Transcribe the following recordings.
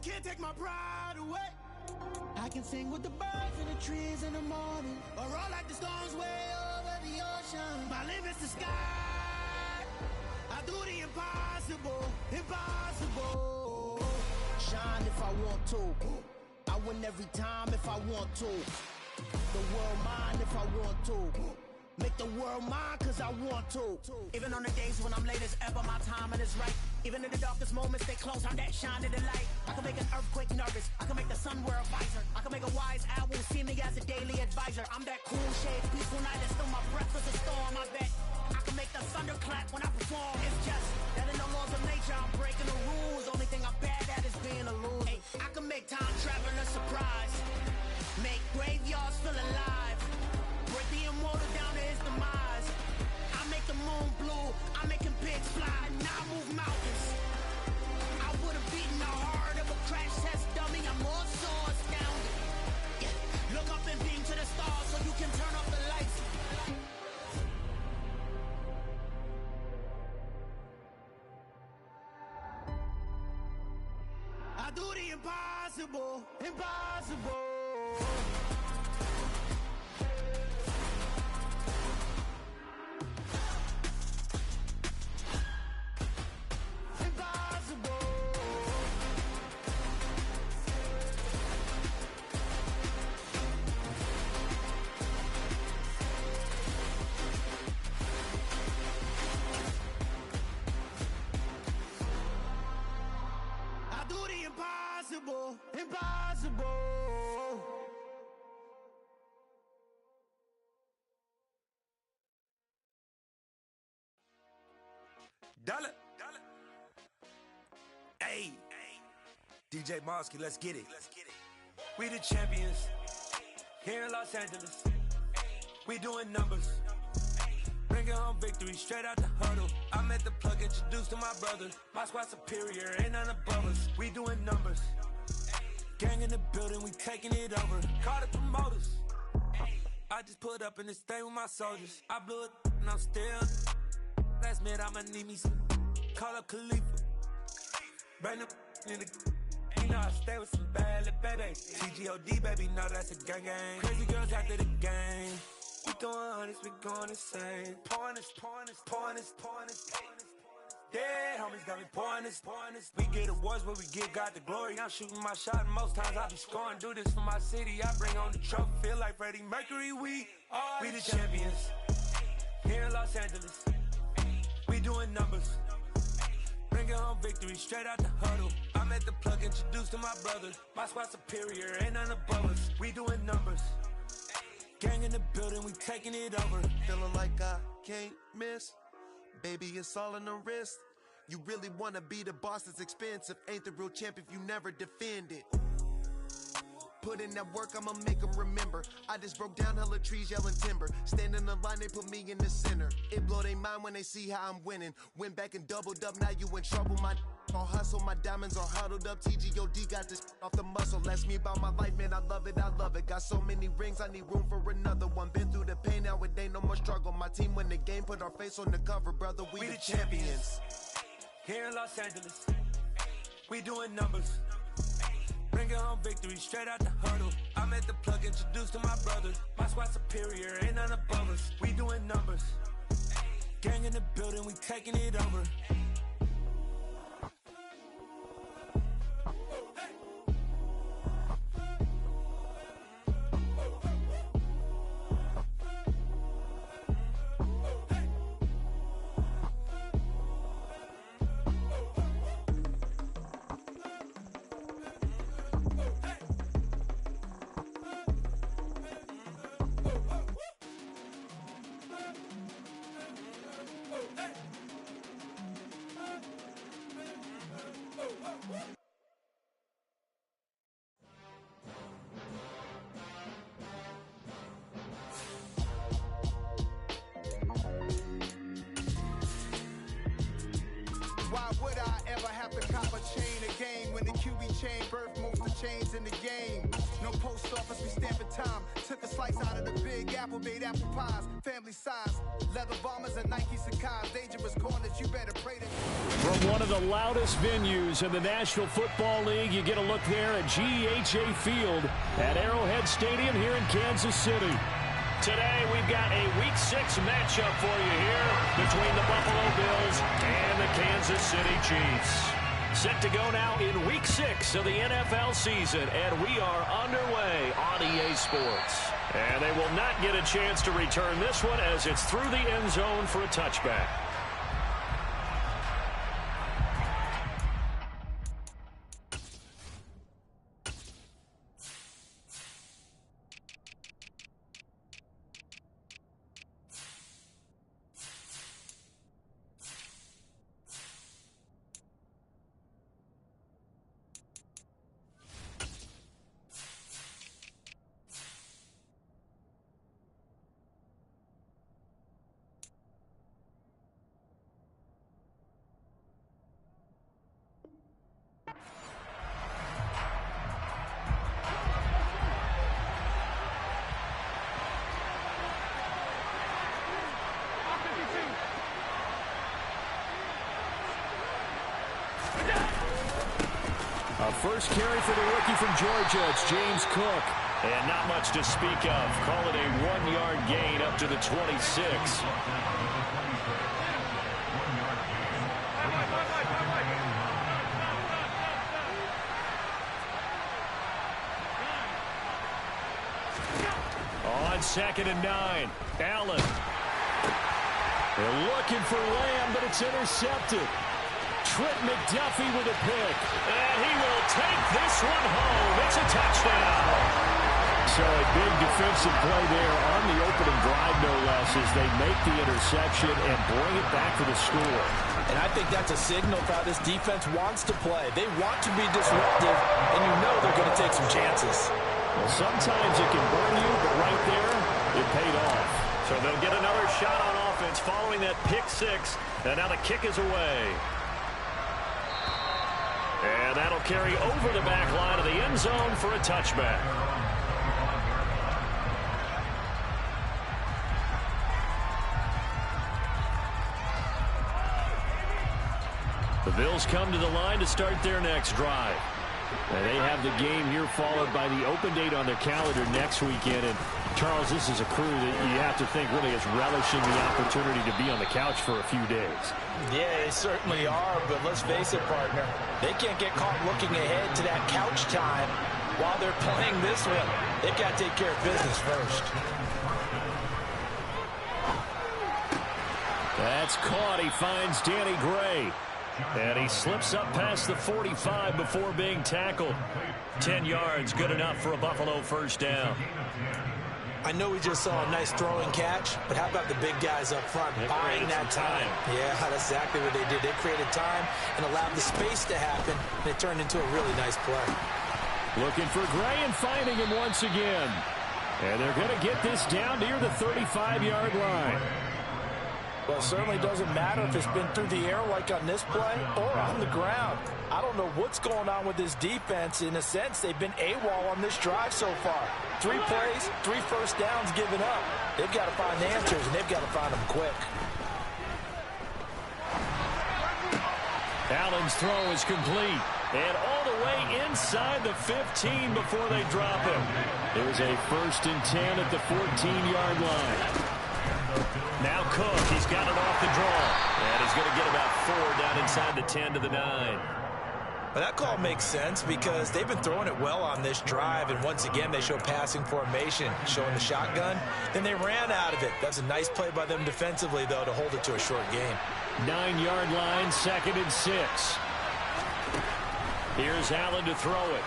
can't take my pride away. I can sing with the birds and the trees in the morning, or roll like the storms way over the ocean. My limit's the sky. I do the impossible, impossible. Shine if I want to. I win every time if I want to. The world mine if I want to. Make the world mine cause I want to. Even on the days when I'm late as ever, my timing is right. Even in the darkest moments, stay close, I'm that shine in the light. I can make an earthquake nervous, I can make the sun wear a visor. I can make a wise owl see me as a daily advisor. I'm that cool shade, peaceful night, and still my breath is a storm, I bet. I can make the thunder clap when I perform. It's just that in the laws of nature, I'm breaking the rules. Only thing I'm bad at is being a loser. Hey, I can make time travel a surprise. Make graveyards feel alive. Break the immortal down to his demise. I make the moon blue, I'm making pigs fly. Now I move mountains. I would've beaten the heart of a crash test dummy. I'm more so astounded. Yeah. Look up and beam to the stars so you can turn off the lights. I do the impossible, impossible. Impossible, impossible. Dollar. Hey, DJ Mosky, let's get it. We the champions here in Los Angeles. We doing numbers. Bringing home victory straight out the huddle. I'm at the plug, introduced to my brother. My squad superior, ain't none above us. We doing numbers. Gang in the building, we taking it over. Call the promoters. I just put up in this thing with my soldiers. I blew it and I'm still. Last minute I'ma need me some. Call up Khalifa. Bring them in the. You know I stay with some bad little baby. TGOD baby, know that's a gang gang. Crazy girls after the game. We throwing hundreds, we going insane. Pouring this. Yeah, homies got me pouring this. We get awards, but we give God the glory. I'm shooting my shot, and most times I be scoring. Do this for my city, I bring on the trophy. Feel like Freddie Mercury, we the champions. Here in Los Angeles, we doing numbers. Bringing home victory straight out the huddle. I'm at the plug, introduced to my brother. My squad superior, ain't none above us. We doing numbers. Gang in the building, we taking it over. Feeling like I can't miss. Baby, it's all in the wrist. You really wanna be the boss, it's expensive. Ain't the real champ if you never defend it. Put in that work, I'ma make them remember. I just broke down hella trees, yelling timber. Stand in the line, they put me in the center. It blow they mind when they see how I'm winning. Went back and doubled up, now you in trouble. My all hustle, my diamonds are huddled up. TGOD got this off the muscle. Ask me about my life, man, I love it. Got so many rings, I need room for another one. Been through the pain, now it ain't no more struggle. My team win the game, put our face on the cover, brother. We the champions. Here in Los Angeles, we doing numbers. Bringing home victory straight out the huddle. I'm at the plug, introduced to my brother. My squad superior, ain't none above us. We doing numbers. Gang in the building, we taking it over. Why would I ever have to cop a chain again when the QB chain birth moves the chains in the game? No post office, we stamping time. Took a slice out of the big apple, made apple pies. Family size, leather bombers and Nike Sacai's. Dangerous corners, you better pray to. From one of the loudest venues in the National Football League, you get a look there at GEHA Field at Arrowhead Stadium here in Kansas City. Today, we've got a Week 6 matchup for you here between the Buffalo Bills and the Kansas City Chiefs. Set to go now in Week 6 of the NFL season, and we are underway on EA Sports. And they will not get a chance to return this one as it's through the end zone for a touchback. First carry for the rookie from Georgia, it's James Cook. And not much to speak of. Call it a 1-yard gain up to the 26. On 2nd and 9, Allen. They're looking for Lamb, but it's intercepted. Trent McDuffie with a pick. And he will take this one home. It's a touchdown. So a big defensive play there on the opening drive, no less, as they make the interception and bring it back for the score. And I think that's a signal of how this defense wants to play. They want to be disruptive, and you know they're going to take some chances. Well, sometimes it can burn you, but right there, it paid off. So they'll get another shot on offense following that pick 6, and now the kick is away. And that'll carry over the back line of the end zone for a touchback. The Bills come to the line to start their next drive. And they have the game here followed by the open date on their calendar next weekend. And Charles, this is a crew that you have to think really is relishing the opportunity to be on the couch for a few days. Yeah, they certainly are, but let's face it, partner. They can't get caught looking ahead to that couch time while they're playing this one. They've got to take care of business first. That's caught. He finds Danny Gray. And he slips up past the 45 before being tackled. 10 yards, good enough for a Buffalo first down. I know we just saw a nice throwing catch, but how about the big guys up front buying that time? Yeah, that's exactly what they did. They created time and allowed the space to happen, and it turned into a really nice play. Looking for Gray and finding him once again. And they're going to get this down near the 35-yard line. Well, it certainly doesn't matter if it's been through the air like on this play or on the ground. I don't know what's going on with this defense. In a sense, they've been AWOL on this drive so far. 3 plays, 3 first downs given up. They've got to find answers, and they've got to find them quick. Allen's throw is complete. And all the way inside the 15 before they drop him. It was a 1st and 10 at the 14-yard line. Now Cook, he's got it off the draw. And he's going to get about 4 down inside the 10 to the 9. Well, that call makes sense because they've been throwing it well on this drive, and once again they show passing formation, showing the shotgun. Then they ran out of it. That's a nice play by them defensively, though, to hold it to a short game. 9-yard line, 2nd and 6. Here's Allen to throw it.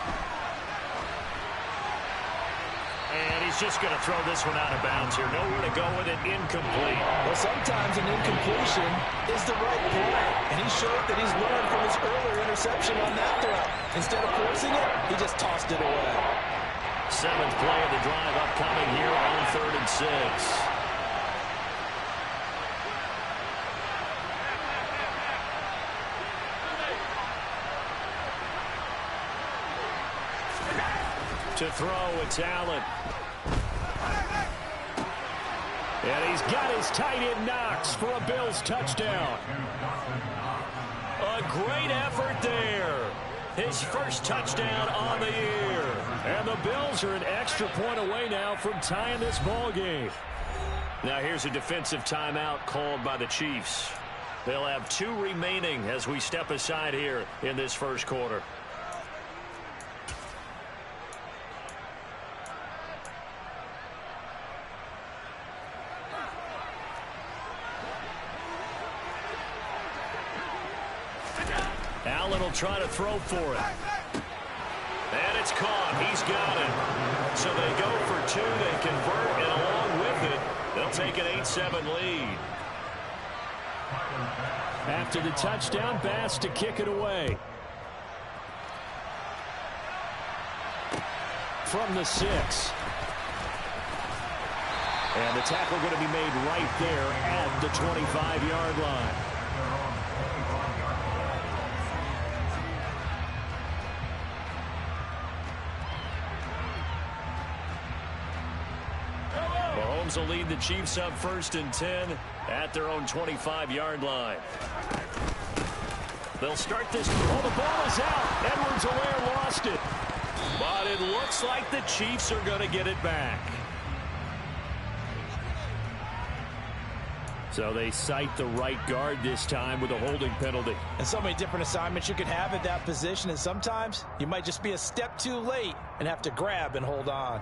And he's just going to throw this one out of bounds here. Nowhere to go with it. Incomplete. Well, sometimes an incompletion is the right play. And he showed that he's learned from his earlier interception on that throw. Instead of forcing it, he just tossed it away. 7th play of the drive upcoming here on 3rd and 6. To throw, it's Allen. And he's got his tight end Knox for a Bills touchdown. A great effort there. His first touchdown on the year. And the Bills are an extra point away now from tying this ball game. Now here's a defensive timeout called by the Chiefs. They'll have 2 remaining as we step aside here in this first quarter. Allen will try to throw for it. And it's caught. He's got it. So they go for 2. They convert, and along with it, they'll take an 8-7 lead. After the touchdown, Bass to kick it away. From the 6. And the tackle going to be made right there at the 25-yard line. Mahomes will lead the Chiefs up 1st and 10 at their own 25-yard line. They'll start this. Oh, the ball is out. Edwards-Helaire lost it. But it looks like the Chiefs are going to get it back. So they cite the right guard this time with a holding penalty. And so many different assignments you could have at that position, and sometimes you might just be a step too late and have to grab and hold on.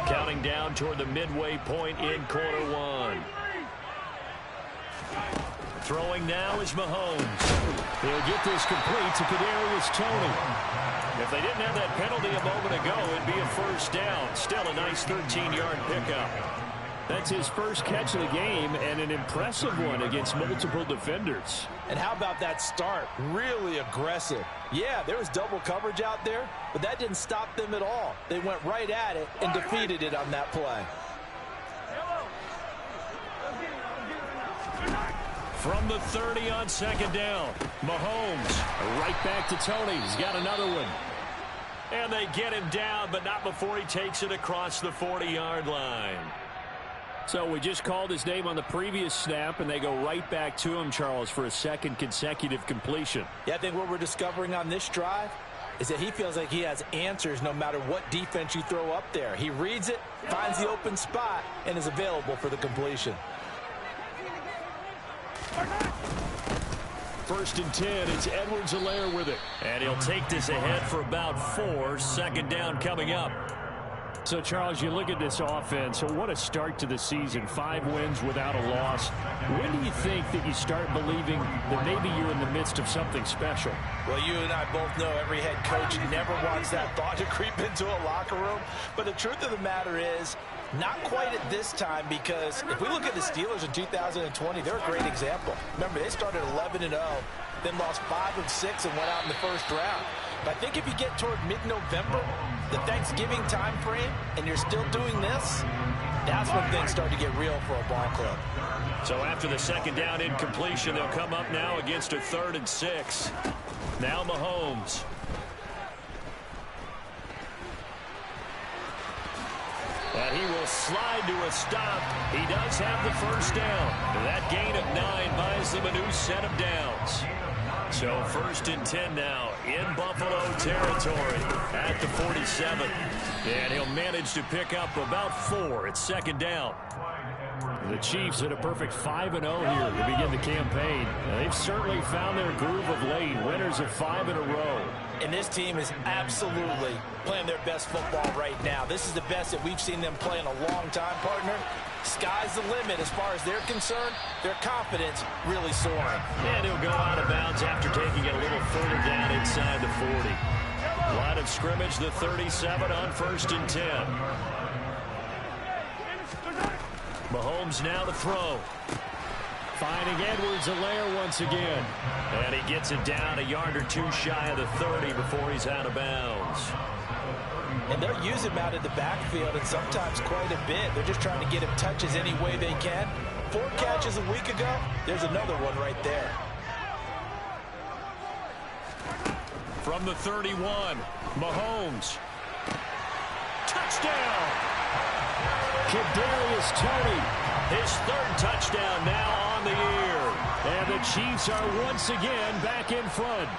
Counting down toward the midway point in quarter 1. Throwing now is Mahomes. He'll get this complete to Kadarius Toney. If they didn't have that penalty a moment ago, it'd be a first down. Still a nice 13-yard pickup. That's his first catch of the game, and an impressive one against multiple defenders. And how about that start? Really aggressive. Yeah, there was double coverage out there, but that didn't stop them at all. They went right at it and defeated it on that play. From the 30 on 2nd down, Mahomes right back to Toney. He's got another one. And they get him down, but not before he takes it across the 40-yard line. So we just called his name on the previous snap, and they go right back to him, Charles, for a second consecutive completion. Yeah, I think what we're discovering on this drive is that he feels like he has answers no matter what defense you throw up there. He reads it, finds the open spot, and is available for the completion. 1st and 10, it's Edwards-Helaire with it. And he'll take this ahead for about 4. 2nd down coming up. So, Charles, you look at this offense, so what a start to the season. 5 wins without a loss. When do you think that you start believing that maybe you're in the midst of something special? Well, you and I both know every head coach never wants that thought to creep into a locker room. But the truth of the matter is, not quite at this time, because if we look at the Steelers in 2020, they're a great example. Remember, they started 11-0, then lost 5 of 6 and went out in the first round. But I think if you get toward mid-November, the Thanksgiving time frame, and you're still doing this, that's when things start to get real for a ball club. So after the 2nd down incompletion, they'll come up now against a 3rd and 6. Now Mahomes. And he will slide to a stop. He does have the first down. That gain of 9 buys them a new set of downs. So 1st and 10 now in Buffalo territory at the 47. And he'll manage to pick up about 4 at 2nd down. The Chiefs had a perfect 5-0 here to begin the campaign. They've certainly found their groove of late, winners of 5 in a row. And this team is absolutely playing their best football right now. This is the best that we've seen them play in a long time, partner. Sky's the limit as far as they're concerned. Their confidence really soaring. And he'll go out of bounds after taking it a little further down inside the 40. Line of scrimmage, the 37 on 1st and 10. Mahomes now to throw. Finding Edwards-Helaire once again. And he gets it down a yard or 2 shy of the 30 before he's out of bounds. And they'll use him out of the backfield, and sometimes quite a bit. They're just trying to get him touches any way they can. 4 catches a week ago. There's another one right there. From the 31, Mahomes. Touchdown! Kadarius Toney, his third touchdown now on the year. And the Chiefs are once again back in front.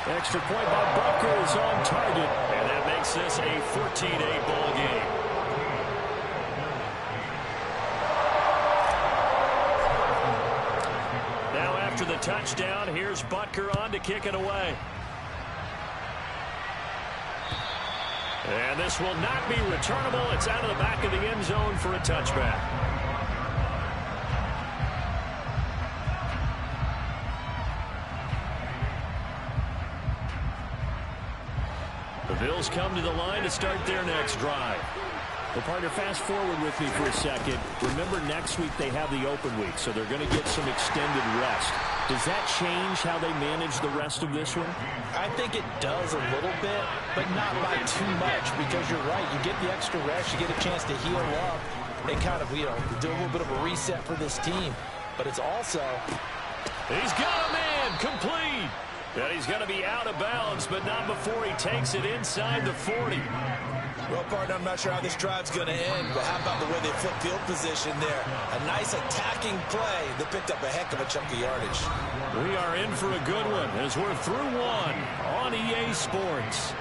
Extra point by Butker is on target. And that makes this a 14-8 ball game. Now after the touchdown, here's Butker on to kick it away. And this will not be returnable. It's out of the back of the end zone for a touchback. The Bills come to the line to start their next drive. Well, partner, fast forward with me for a second. Remember, next week they have the open week, so they're going to get some extended rest. Does that change how they manage the rest of this one? I think it does a little bit, but not by too much, because you're right. You get the extra rest. You get a chance to heal up and kind of, do a little bit of a reset for this team. But it's also... He's got a man complete. And he's going to be out of bounds, but not before he takes it inside the 40. Well, partner, I'm not sure how this drive's going to end, but how about the way they flip field position there? A nice attacking play that picked up a heck of a chunk of yardage. We are in for a good one as we're through one on EA Sports.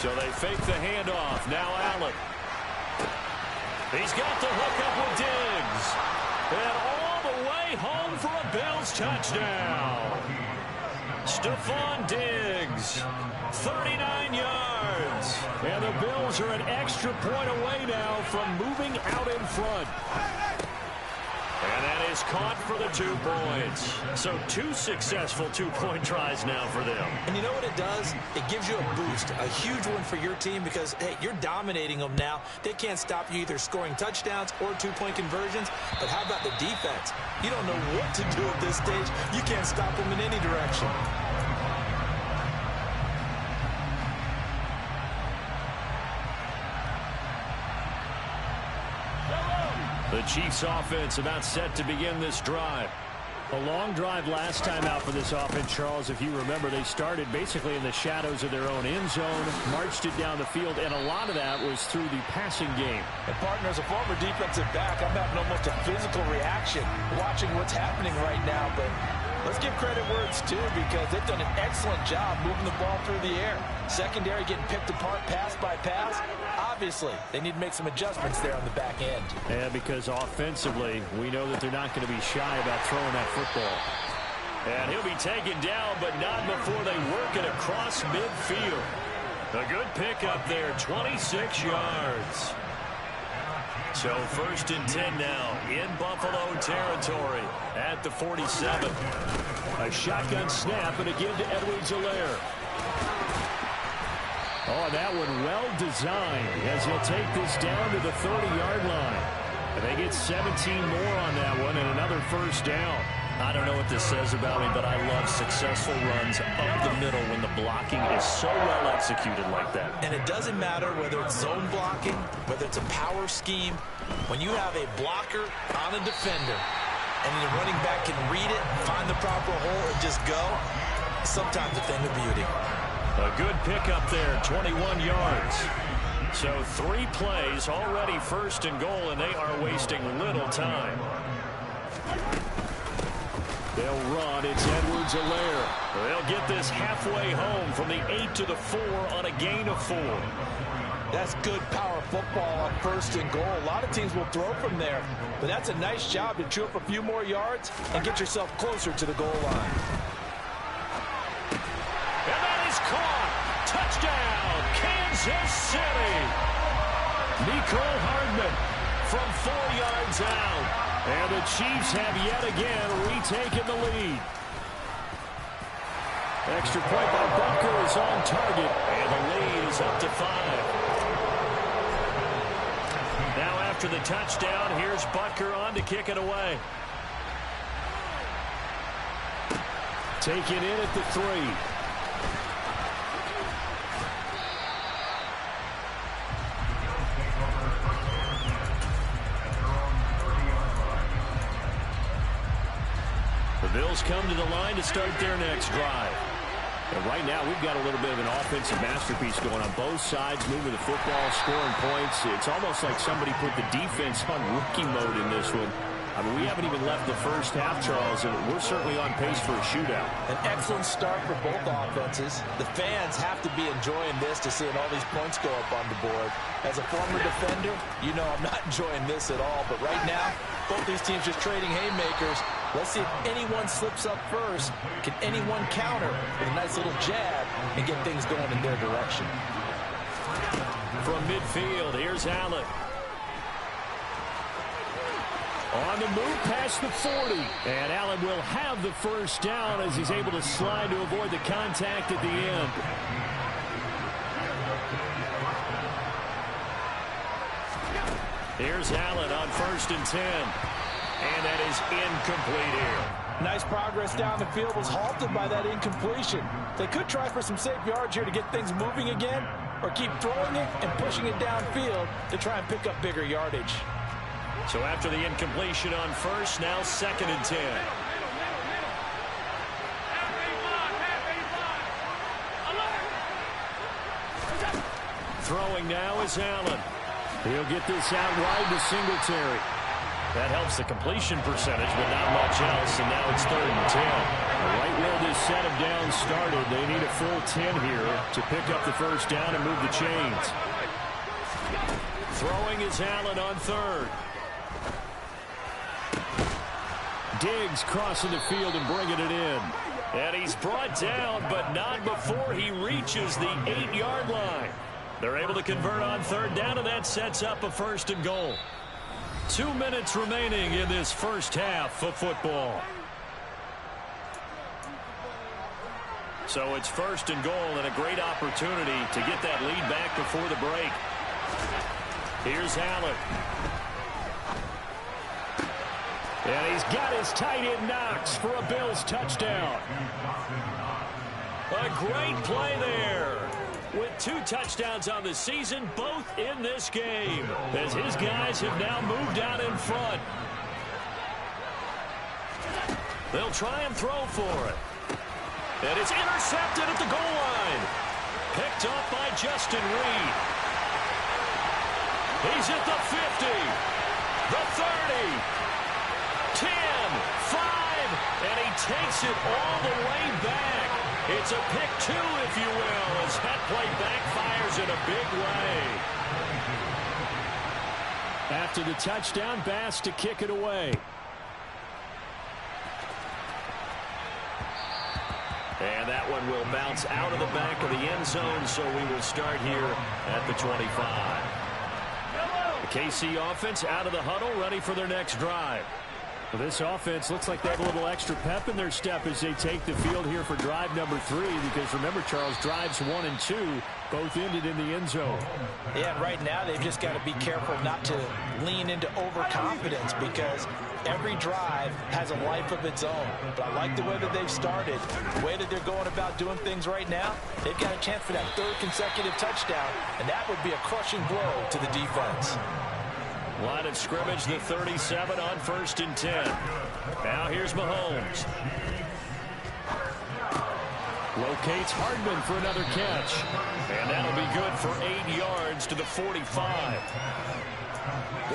So they fake the handoff. Now Allen. He's got the hook up with Diggs. And all the way home for a Bills touchdown. Stephon Diggs, 39 yards. And the Bills are an extra point away now from moving out in front. And that is caught for the 2 points. So 2 successful two-point tries now for them. And you know what it does? It gives you a boost, a huge one for your team because, hey, you're dominating them now. They can't stop you either scoring touchdowns or 2-point conversions. But how about the defense? You don't know what to do at this stage. You can't stop them in any direction. The Chiefs offense about set to begin this drive. A long drive last time out for this offense, Charles. If you remember, they started basically in the shadows of their own end zone, marched it down the field, and a lot of that was through the passing game. And partner, as a former defensive back, I'm having almost a physical reaction watching what's happening right now. But let's give credit where it's due because they've done an excellent job moving the ball through the air. Secondary getting picked apart pass by pass. Obviously, they need to make some adjustments there on the back end. And because offensively, we know that they're not going to be shy about throwing that football. And he'll be taken down, but not before they work it across midfield. A good pickup there, 26 yards. So 1st and 10 now in Buffalo territory at the 47. A shotgun snap and again to Edwards-Helaire. Oh, that one well designed as he'll take this down to the 30-yard line. And they get 17 more on that one and another first down. I don't know what this says about me, but I love successful runs up the middle when the blocking is so well executed like that. And it doesn't matter whether it's zone blocking, whether it's a power scheme. When you have a blocker on a defender and the running back can read it, find the proper hole, and just go, sometimes a thing of beauty. A good pickup there, 21 yards. So 3 plays, already 1st and goal, and they are wasting little time. They'll run. It's Edwards-Helaire. They'll get this halfway home from the 8 to the 4 on a gain of 4. That's good power football on 1st and goal. A lot of teams will throw from there, but that's a nice job to chew up a few more yards and get yourself closer to the goal line. And that is caught. Touchdown, Kansas City. Mecole Hardman from 4 yards out. And the Chiefs have yet again retaken the lead. Extra point by Butker is on target. And the lead is up to 5. Now after the touchdown. Here's Butker on to kick it away. Taken in at the 3. The Bills come to the line to start their next drive. And right now, we've got a little bit of an offensive masterpiece going on both sides, moving the football, scoring points. It's almost like somebody put the defense on rookie mode in this one. I mean, we haven't even left the first half, Charles, and we're certainly on pace for a shootout. An excellent start for both offenses. The fans have to be enjoying this to seeing all these points go up on the board. As a former defender, you know I'm not enjoying this at all. But right now, both these teams just trading haymakers. Let's see if anyone slips up first. Can anyone counter with a nice little jab and get things going in their direction? From midfield, here's Allen. On the move past the 40. And Allen will have the first down as he's able to slide to avoid the contact at the end. Here's Allen on 1st and 10. And that is incomplete here. Nice progress down the field, was halted by that incompletion. They could try for some safe yards here to get things moving again, or keep throwing it and pushing it downfield to try and pick up bigger yardage. So after the incompletion on 1st, now 2nd and 10. Throwing now is Allen. He'll get this out wide to Singletary. That helps the completion percentage, but not much else, and now it's 3rd and 10. Right where this set of downs started, they need a full 10 here to pick up the first down and move the chains. Throwing is Allen on 3rd. Diggs crossing the field and bringing it in. And he's brought down, but not before he reaches the 8-yard line. They're able to convert on 3rd down, and that sets up a 1st and goal. 2 minutes remaining in this first half of football. So it's 1st and goal, and a great opportunity to get that lead back before the break. Here's Allen. And he's got his tight end Knox for a Bills touchdown. A great play there. With 2 touchdowns on the season, both in this game, as his guys have now moved out in front. They'll try and throw for it. And it's intercepted at the goal line. Picked up by Justin Reed. He's at the 50, the 30, 10, 5, and he takes it all the way back. It's a pick 2, if you will, as that play backfires in a big way. After the touchdown, Bass to kick it away. And that one will bounce out of the back of the end zone, so we will start here at the 25. The KC offense out of the huddle, ready for their next drive. Well, this offense looks like they have a little extra pep in their step as they take the field here for drive number 3, because remember, Charles, drives 1 and 2 both ended in the end zone. Yeah, and right now they've just got to be careful not to lean into overconfidence, because every drive has a life of its own. But I like the way that they've started, the way that they're going about doing things right now. They've got a chance for that 3rd consecutive touchdown, and that would be a crushing blow to the defense. Line of scrimmage, the 37 on 1st and 10. Now here's Mahomes. Locates Hardman for another catch. And that'll be good for 8 yards to the 45.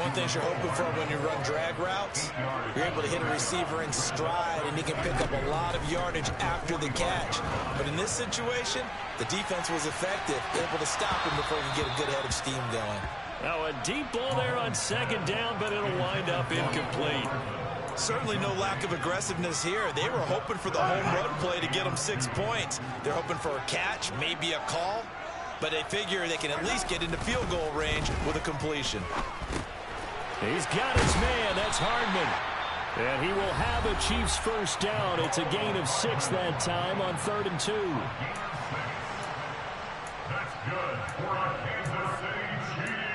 One thing you're hoping for when you run drag routes, you're able to hit a receiver in stride, and he can pick up a lot of yardage after the catch. But in this situation, the defense was effective, able to stop him before he could get a good head of steam going. Now a deep ball there on 2nd down, but it'll wind up incomplete. Certainly no lack of aggressiveness here. They were hoping for the home run play to get them 6 points. They're hoping for a catch, maybe a call, but they figure they can at least get into field goal range with a completion. He's got his man. That's Hardman. And he will have a Chiefs first down. It's a gain of 6 that time on 3rd and 2. That's good for our Kansas City Chiefs.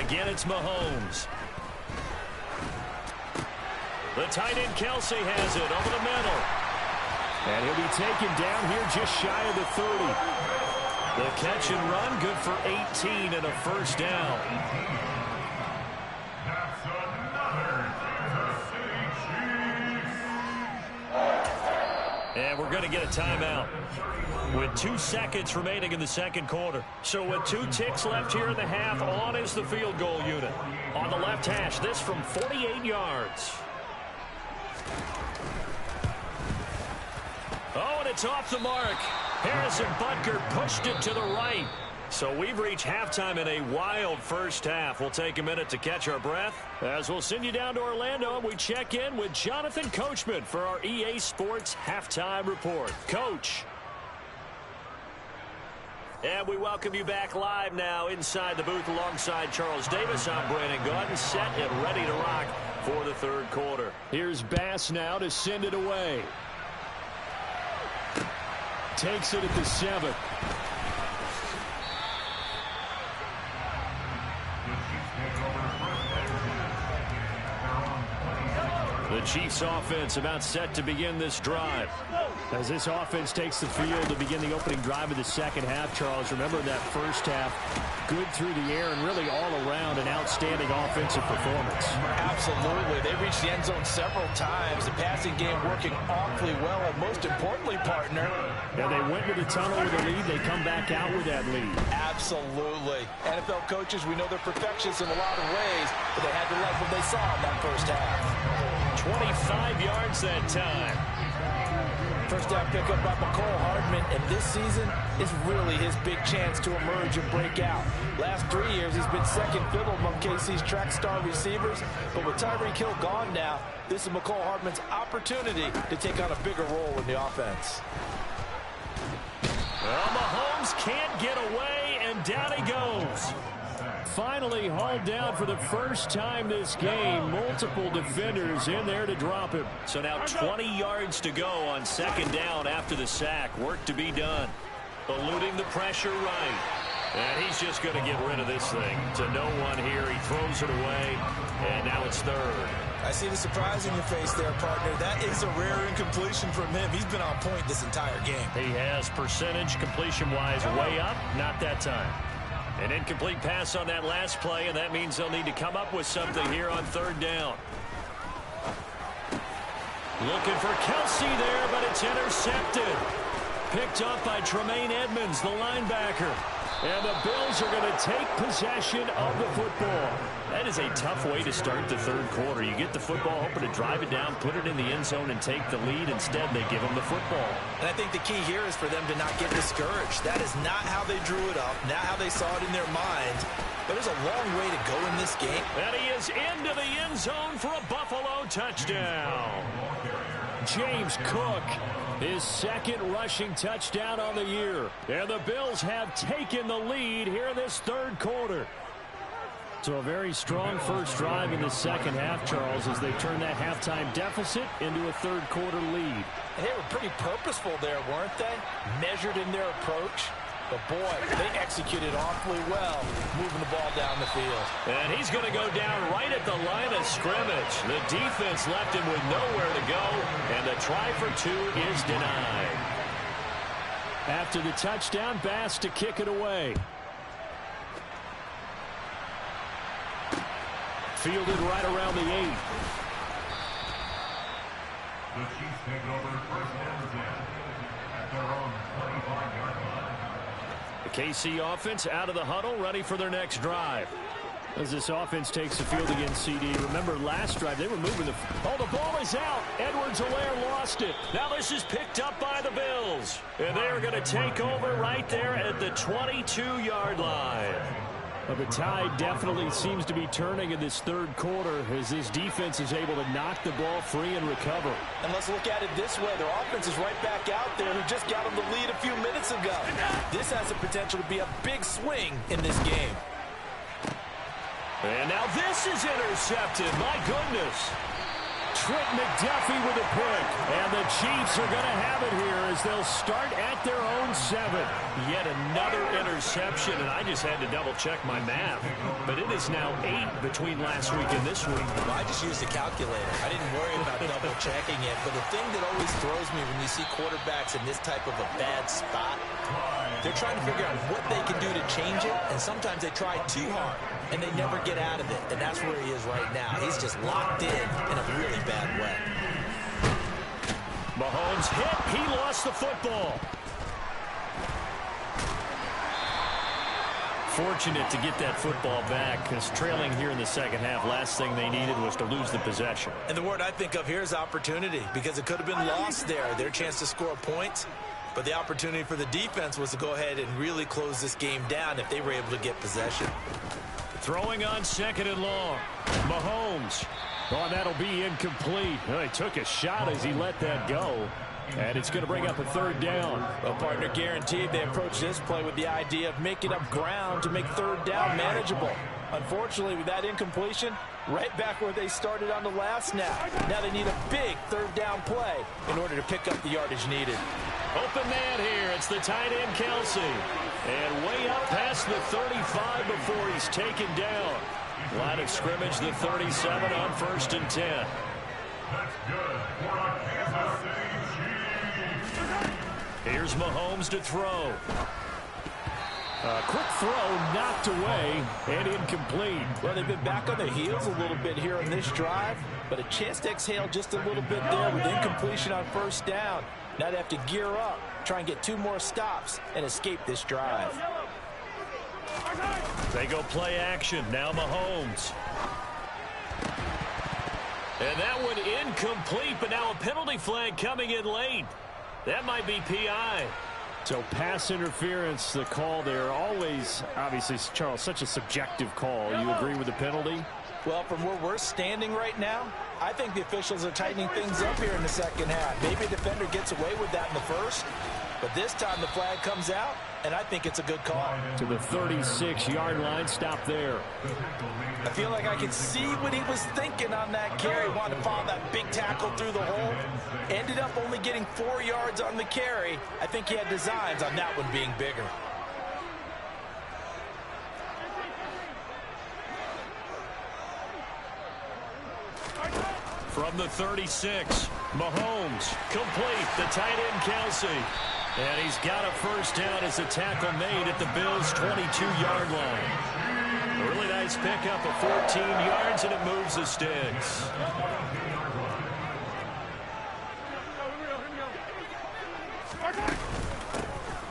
Again, it's Mahomes. The tight end Kelsey has it over the middle. And he'll be taken down here just shy of the 30. The catch and run, good for 18 and a first down. And we're going to get a timeout with 2 seconds remaining in the second quarter. So with 2 ticks left here in the half, on is the field goal unit. On the left hash, this from 48 yards. Oh, and it's off the mark. Harrison Butker pushed it to the right. So we've reached halftime in a wild first half. We'll take a minute to catch our breath as we'll send you down to Orlando and we check in with Jonathan Coachman for our EA Sports Halftime Report. Coach. And we welcome you back live now inside the booth alongside Charles Davis. I'm Brandon Gaudin, set and ready to rock for the third quarter. Here's Bass now to send it away. Takes it at the 7. The Chiefs offense about set to begin this drive. As this offense takes the field to begin the opening drive of the second half, Charles, remember that first half, good through the air and really all around an outstanding offensive performance. Absolutely. They reached the end zone several times. The passing game working awfully well, and most importantly, partner. Yeah, they went to the tunnel with a lead. They come back out with that lead. Absolutely. NFL coaches, we know they're perfectionists in a lot of ways, but they had to like what they saw in that first half. 25 yards that time. First down pickup by Mecole Hardman, and this season is really his big chance to emerge and break out. Last 3 years, he's been second fiddle among KC's track star receivers, but with Tyreek Hill gone now, this is Mecole Hardman's opportunity to take on a bigger role in the offense. Well, Mahomes can't get away, and down he goes. Finally hauled down for the first time this game. Multiple defenders in there to drop him. So now 20 yards to go on second down after the sack. Work to be done. Eluding the pressure right. And he's just going to get rid of this thing. To no one here. He throws it away. And now it's third. I see the surprise in your face there, partner. That is a rare incompletion from him. He's been on point this entire game. He has percentage completion-wise way up. Not that time. An incomplete pass on that last play, and that means they'll need to come up with something here on third down. Looking for Kelsey there, but it's intercepted. Picked up by Tremaine Edmonds, the linebacker. And the Bills are going to take possession of the football. That is a tough way to start the third quarter. You get the football, hoping to drive it down, put it in the end zone, and take the lead. Instead, they give them the football. And I think the key here is for them to not get discouraged. That is not how they drew it up, not how they saw it in their minds. But there's a long way to go in this game. And he is into the end zone for a Buffalo touchdown. James Cook, his second rushing touchdown on the year. And the Bills have taken the lead here in this third quarter. So a very strong first drive in the second half, Charles, as they turn that halftime deficit into a third quarter lead. And they were pretty purposeful there, weren't they? Measured in their approach. But, boy, they executed awfully well, moving the ball down the field. And he's going to go down right at the line of scrimmage. The defense left him with nowhere to go, and the try for two is denied. After the touchdown, Bass to kick it away. Fielded right around the 8. The Chiefs take over first and 10 at their own 25-yard line. The KC offense out of the huddle, ready for their next drive. As this offense takes the field against CD, remember last drive they were moving the... Oh, the ball is out. Edwards-Helaire lost it. Now this is picked up by the Bills. And they are going to take over right there at the 22-yard line. Well, the tide definitely seems to be turning in this third quarter as this defense is able to knock the ball free and recover. And let's look at it this way. Their offense is right back out there who just got them the lead a few minutes ago. This has the potential to be a big swing in this game. And now this is intercepted. My goodness. Trent McDuffie with a pick. And the Chiefs are going to have it here as they'll start at their own 7. Yet another interception, and I just had to double-check my math. But it is now 8 between last week and this week. Well, I just used a calculator. I didn't worry about double-checking it. But the thing that always throws me when you see quarterbacks in this type of a bad spot, they're trying to figure out what they can do to change it, and sometimes they try too hard, and they never get out of it. And that's where he is right now. He's just locked in a really bad way. Mahomes hit. He lost the football. Fortunate to get that football back because trailing here in the second half, last thing they needed was to lose the possession. And the word I think of here is opportunity, because it could have been lost there, their chance to score points. But the opportunity for the defense was to go ahead and really close this game down if they were able to get possession. Throwing on 2nd and long. Mahomes. Oh, that'll be incomplete. Oh, he took a shot as he let that go. And it's going to bring up a 3rd down. Well, partner, guaranteed they approach this play with the idea of making up ground to make 3rd down manageable. Unfortunately, with that incompletion, right back where they started on the last snap. Now they need a big 3rd down play in order to pick up the yardage needed. Open man here. It's the tight end, Kelsey. And way up past the 35 before he's taken down. Line of scrimmage, the 37 on 1st and 10. Here's Mahomes to throw. A quick throw knocked away and incomplete. Well, they've been back on their heels a little bit here in this drive, but a chance to exhale just a little bit there with incompletion on 1st down. Now they have to gear up, try and get 2 more stops and escape this drive. They go play action. Now Mahomes. And that one incomplete, but now a penalty flag coming in late. That might be PI. So pass interference, the call there. Always, obviously, Charles, such a subjective call. You agree with the penalty? Well, from where we're standing right now, I think the officials are tightening things up here in the second half. Maybe a defender gets away with that in the first, but this time the flag comes out, and I think it's a good call. To the 36-yard line, stop there. I feel like I can see what he was thinking on that carry. Wanted to follow that big tackle through the hole. Ended up only getting 4 yards on the carry. I think he had designs on that one being bigger. From the 36, Mahomes, complete, the tight end Kelsey. And he's got a 1st down as a tackle made at the Bills' 22-yard line. A really nice pickup of 14 yards, and it moves the sticks.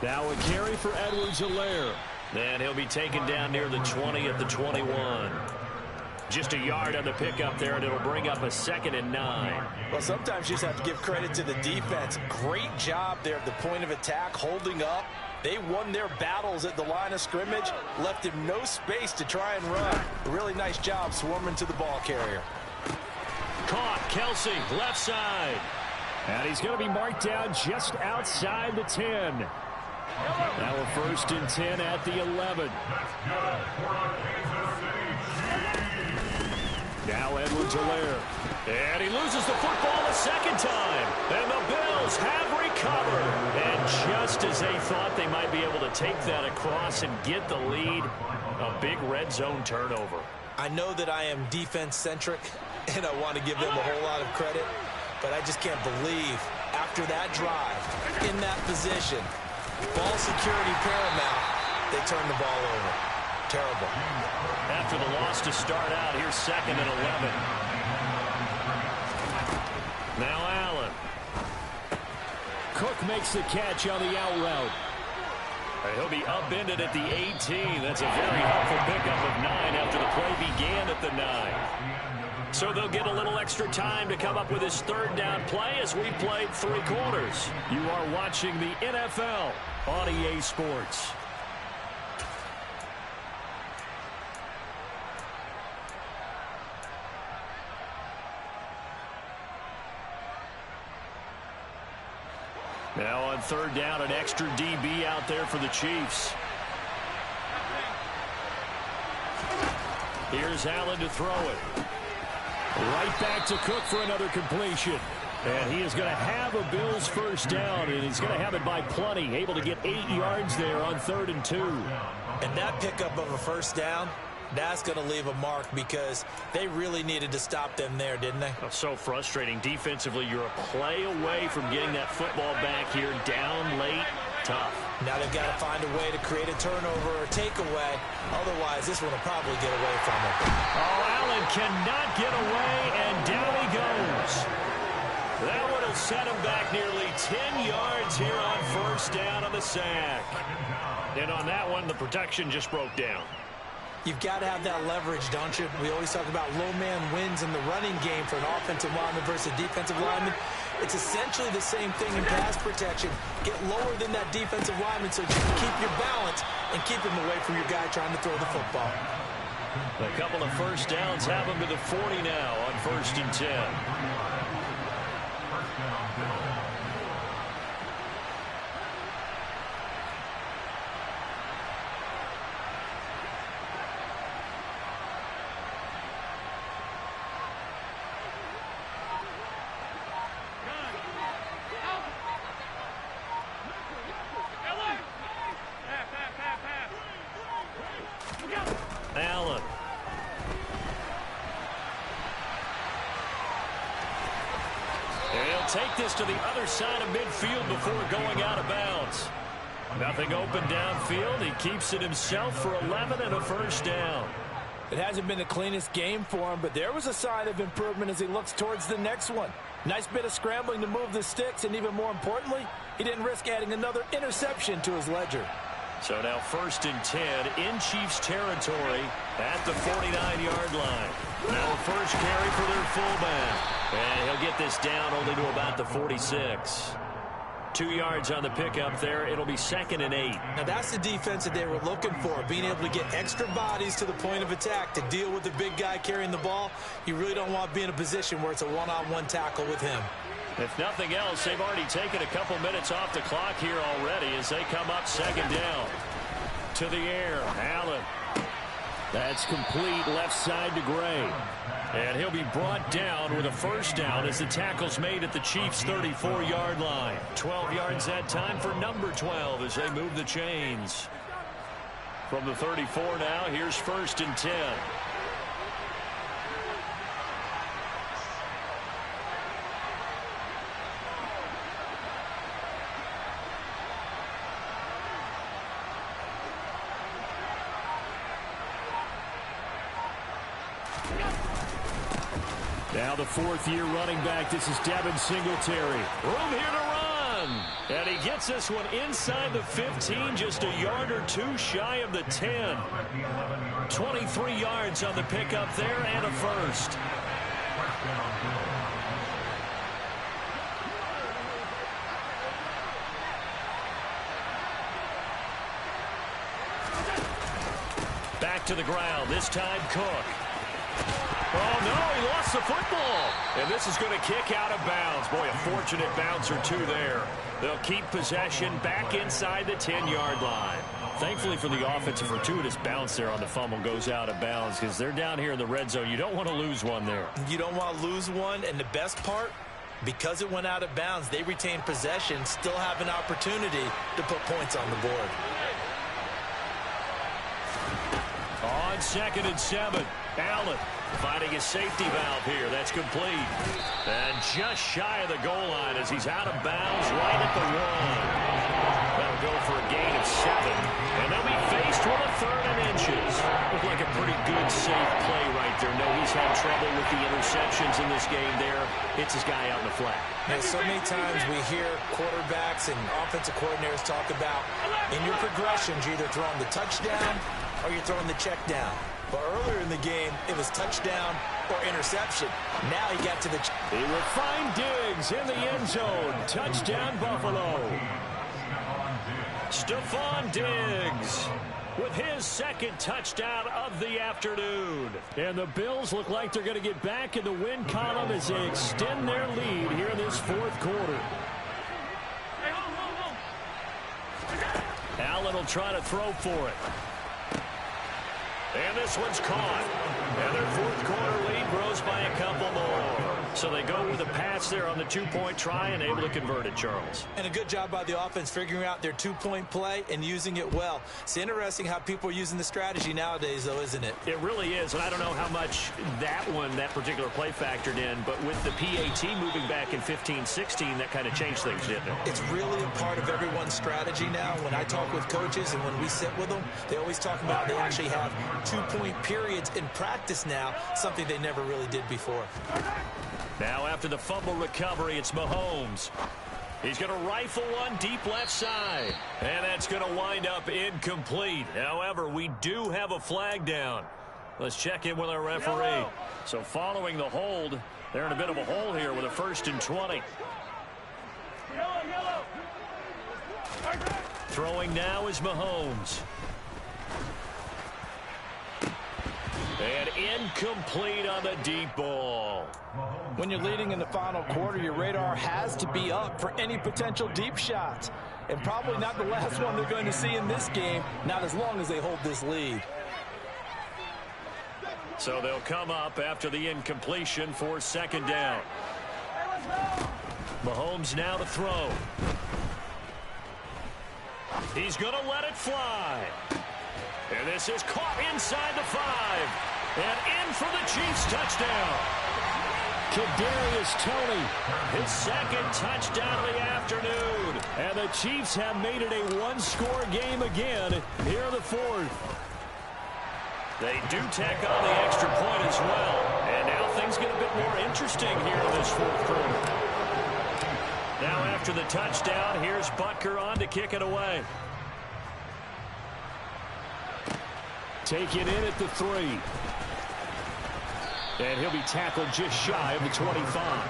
Now a carry for Edwards-Helaire. And he'll be taken down near the 20 at the 21. Just a yard on the pickup there, and it'll bring up a 2nd and 9. Well, sometimes you just have to give credit to the defense. Great job there at the point of attack, holding up. They won their battles at the line of scrimmage, left him no space to try and run. A really nice job swarming to the ball carrier. Caught, Kelsey, left side. And he's going to be marked down just outside the 10. Now a 1st and 10 at the 11. Now Edwards-Helaire. And he loses the football a 2nd time. And the Bills have recovered. And just as they thought they might be able to take that across and get the lead, a big red zone turnover. I know that I am defense-centric, and I want to give them a whole lot of credit, but I just can't believe after that drive, in that position, ball security paramount, they turn the ball over. Terrible. After the loss to start out, here's 2nd and 11. Now Allen. Cook makes the catch on the out route. And he'll be upended at the 18. That's a very helpful pickup of 9 after the play began at the 9. So they'll get a little extra time to come up with his 3rd down play as we've played 3 quarters. You are watching the NFL on EA Sports. Now on 3rd down, an extra DB out there for the Chiefs. Here's Allen to throw it. Right back to Cook for another completion. And he is going to have a Bills first down, and he's going to have it by plenty, able to get 8 yards there on 3rd and 2. And that pickup of a first down, that's going to leave a mark because they really needed to stop them there, didn't they? Oh, so frustrating. Defensively, you're a play away from getting that football back here. Down late, tough. Now they've got to find a way to create a turnover or takeaway. Otherwise, this one will probably get away from them. Oh, Allen cannot get away, and down he goes. That would have set him back nearly 10 yards here on first down on the sack. And on that one, the protection just broke down. You've got to have that leverage, don't you? We always talk about low man wins in the running game for an offensive lineman versus defensive lineman. It's essentially the same thing in pass protection. Get lower than that defensive lineman so you can keep your balance and keep him away from your guy trying to throw the football. A couple of first downs have him to the 40 now on 1st and 10. Allen. And he'll take this to the other side of midfield before going out of bounds. Nothing open downfield. He keeps it himself for 11 and a first down. It hasn't been the cleanest game for him, but there was a sign of improvement as he looks towards the next one. Nice bit of scrambling to move the sticks, and even more importantly, he didn't risk adding another interception to his ledger. So now 1st and 10 in Chiefs territory at the 49-yard line. Now a first carry for their fullback. And he'll get this down only to about the 46. 2 yards on the pickup there. It'll be 2nd and 8. Now that's the defense that they were looking for, being able to get extra bodies to the point of attack to deal with the big guy carrying the ball. You really don't want to be in a position where it's a one-on-one tackle with him. If nothing else, they've already taken a couple minutes off the clock here already as they come up 2nd down. To the air, Allen. That's complete left side to Gray. And he'll be brought down with a first down as the tackle's made at the Chiefs' 34-yard line. 12 yards that time for number 12 as they move the chains. From the 34 now, here's 1st and 10. Now the 4th-year running back. This is Devin Singletary. Room here to run. And he gets this one inside the 15, just a yard or two shy of the 10. 23 yards on the pickup there and a first. Back to the ground. This time Cook. Oh, no, he lost the football. And this is going to kick out of bounds. Boy, a fortunate bounce or two there. They'll keep possession back inside the 10-yard line. Thankfully for the offense, a fortuitous bounce there on the fumble goes out of bounds because they're down here in the red zone. You don't want to lose one there. You don't want to lose one, and the best part, because it went out of bounds, they retained possession, still have an opportunity to put points on the board. On 2nd and 7, Allen finding a safety valve here. That's complete. And just shy of the goal line as he's out of bounds right at the 1. That'll go for a gain of 7. And they'll be faced with a 3rd and inches. Looked like a pretty good, safe play right there. No, he's had trouble with the interceptions in this game there. Hits his guy out in the flat. And so many times we hear quarterbacks and offensive coordinators talk about in your progressions, you're either throwing the touchdown or you're throwing the check down. But earlier in the game, it was touchdown or interception. Now he got to the... He will find Diggs in the end zone. Touchdown, Buffalo. Stephon Diggs with his 2nd touchdown of the afternoon. And the Bills look like they're going to get back in the win column as they extend their lead here in this 4th quarter. Allen will try to throw for it. And this one's caught. And their fourth quarter lead grows by a couple more. So they go with a pass there on the two-point try and able to convert it, Charles. And a good job by the offense figuring out their two-point play and using it well. It's interesting how people are using the strategy nowadays, though, isn't it? It really is, and I don't know how much that particular play factored in, but with the PAT moving back in 15-16, that kind of changed things, didn't it? It's really a part of everyone's strategy now. When I talk with coaches and when we sit with them, they always talk about they actually have two-point periods in practice now, something they never really did before. Now after the fumble recovery, it's Mahomes. He's going to rifle one deep left side. And that's going to wind up incomplete. However, we do have a flag down. Let's check in with our referee. So following the hold, they're in a bit of a hole here with a 1st and 20. Throwing now is Mahomes. And incomplete on the deep ball. When you're leading in the final quarter, your radar has to be up for any potential deep shots. And probably not the last one they're going to see in this game, not as long as they hold this lead. So they'll come up after the incompletion for 2nd down. Mahomes now to throw. He's going to let it fly. And this is caught inside the 5. And in for the Chiefs touchdown. Kadarius Toney, his 2nd touchdown of the afternoon. And the Chiefs have made it a one-score game again here in the 4th. They do tack on the extra point as well. And now things get a bit more interesting here in this 4th quarter. Now after the touchdown, here's Butker on to kick it away. Take it in at the 3. And he'll be tackled just shy of the 25.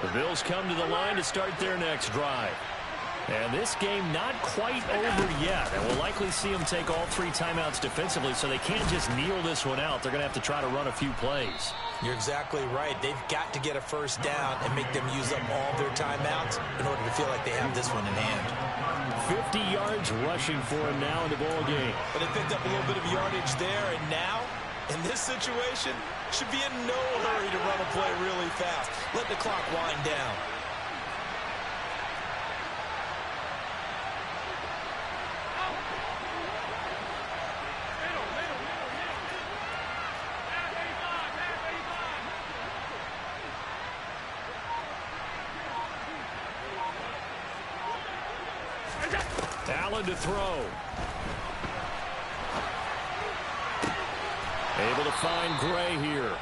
The Bills come to the line to start their next drive. And this game not quite over yet. And we'll likely see them take all 3 timeouts defensively, so they can't just kneel this one out. They're going to have to try to run a few plays. You're exactly right. They've got to get a 1st down and make them use up all their timeouts in order to feel like they have this one in hand. 50 yards rushing for him now in the ball game. But they picked up a little bit of yardage there, and now, in this situation, should be in no hurry to run a play really fast. Let the clock wind down. Allen to throw. Able to find Gray here.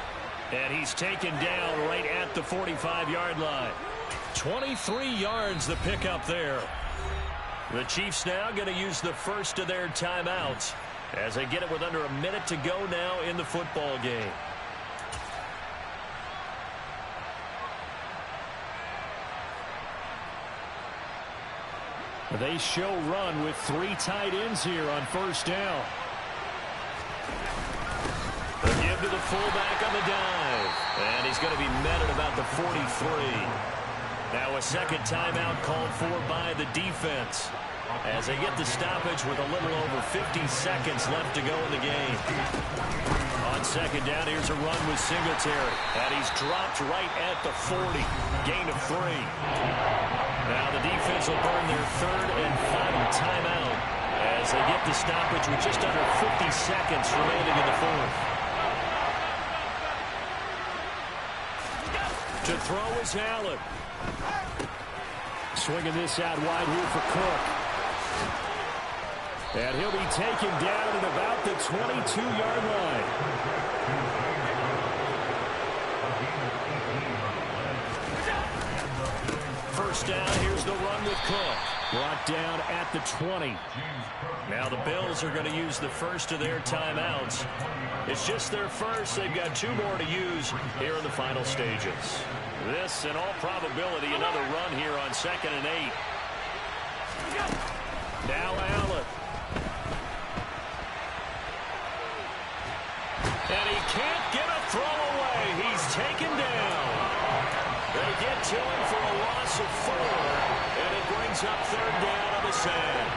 And he's taken down right at the 45-yard line. 23 yards the pickup there. The Chiefs now going to use the first of their timeouts as they get it with under a minute to go now in the football game. They show run with 3 tight ends here on 1st down. The give to the fullback on the dive. And he's going to be met at about the 43. Now a 2nd timeout called for by the defense as they get the stoppage with a little over 50 seconds left to go in the game. On 2nd down, here's a run with Singletary. And he's dropped right at the 40. Gain of 3. Now the defense will burn their 3rd and final timeout as they get the stoppage with just under 50 seconds remaining in the 4th. To throw is Allen. Swinging this out wide here for Cook. And he'll be taken down at about the 22-yard line. First down, here's the run with Cook. Brought down at the 20. Now the Bills are going to use the first of their timeouts. It's just their first. They've got 2 more to use here in the final stages. This, in all probability, another run here on 2nd and 8. Now Allen. And he can't get a throw to him for a loss of 4, and it brings up third down on the sand.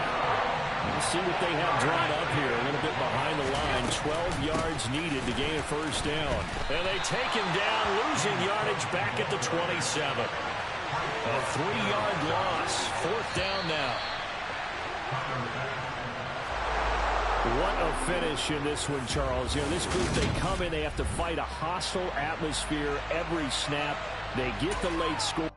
Let's see what they have drawn up here. A little bit behind the line. 12 yards needed to gain a first down. And they take him down, losing yardage back at the 27. A 3-yard loss. Fourth down now. What a finish in this one, Charles. You know, this group, they come in, they have to fight a hostile atmosphere every snap. They get the late score.